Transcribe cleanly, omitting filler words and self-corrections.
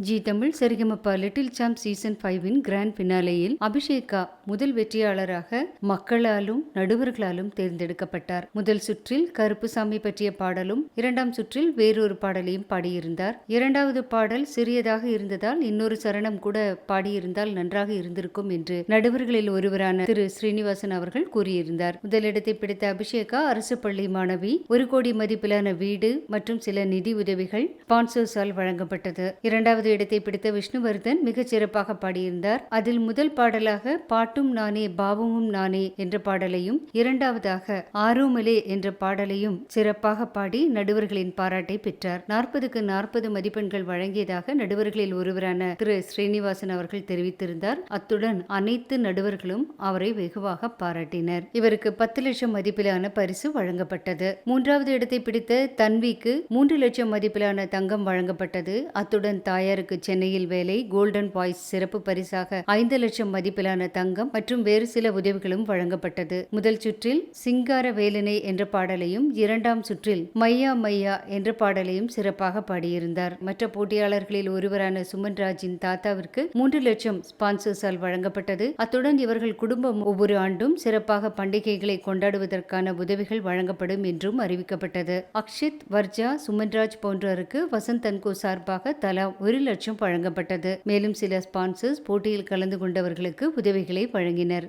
G Tamil Sarigamapa little champ season 5 grand பினாலேயில் அபிஷேகா முதல் வெற்றியாளராக மக்களாலும் நடுவர்களாலும் தேர்ந்தெடுக்கப்பட்டார். முதல் சுற்றில் கருப்புசாமி பற்றிய பாடலும் இரண்டாம் சுற்றில் வேறொரு பாடலையும் பாடியிருந்தார். இரண்டாவது பாடல் சிறியதாக இருந்ததால் இன்னொரு சரணம் கூட பாடியிருந்தால் நன்றாக இருந்திருக்கும் என்று நடுவர்களில் ஒருவரான திரு ஸ்ரீனிவாசன் அவர்கள் கூறியிருந்தார். முதலிடத்தை பிடித்த அபிஷேகா அரசு பள்ளி மாணவி. 1 கோடி மதிப்பிலான வீடு மற்றும் சில நிதி உதவிகள் ஸ்பான்சர்ஸால் வழங்கப்பட்டது. இரண்டாவது இடத்தை பிடித்த விஷ்ணுவர்தன் மிகச் சிறப்பாக பாடியிருந்தார். அதில் முதல் பாடலாக பாட்டும் நானே பாவமும் நானே என்ற பாடலையும் இரண்டாவதாக ஆரோமலே என்ற பாடலையும் சிறப்பாக பாடி நடுவர்களின் பாராட்டை பெற்றார். 40க்கு 40 மதிப்பெண்கள் வழங்கியதாக நடுவர்களில் ஒருவரான திரு ஸ்ரீனிவாசன் அவர்கள் தெரிவித்திருந்தார். அத்துடன் அனைத்து நடுவர்களும் அவரை வெகுவாக பாராட்டினர். இவருக்கு 10 லட்சம் மதிப்பிலான பரிசு வழங்கப்பட்டது. மூன்றாவது இடத்தை பிடித்த தன்விக்கு 3 லட்சம் மதிப்பிலான தங்கம் வழங்கப்பட்டது. அத்துடன் தாயாருக்கு சென்னையில் வேலை, கோல்டன் பாய்ஸ் சிறப்பு பரிசாக 5 லட்சம் மதிப்பிலான தங்கம் மற்றும் வேறு சில உதவிகளும் வழங்கப்பட்டது. முதல் சுற்றில் சிங்கார வேலனை என்ற பாடலையும் இரண்டாம் சுற்றில் மையா மையா என்ற பாடலையும் சிறப்பாக பாடியிருந்தார். மற்ற போட்டியாளர்களில் ஒருவரான சுமன்ராஜின் தாத்தாவிற்கு 3 லட்சம் ஸ்பான்சர்ஸால் வழங்கப்பட்டது. அத்துடன் இவர்கள் குடும்பம் ஒவ்வொரு ஆண்டும் சிறப்பாக பண்டிகைகளை கொண்டாடுவதற்கான உதவிகள் வழங்கப்படும் என்றும் அறிவிக்கப்பட்டது. அக்ஷித், வர்ஜா, சுமன்ராஜ் போன்றோருக்கு வசந்த் அன்கோ சார்பாக தலா 1 லட்சம் வழங்கப்பட்டது. மேலும் சில ஸ்பான்சர்ஸ் போட்டியில் கலந்து கொண்டவர்களுக்கு உதவிகளை வழங்கினர்.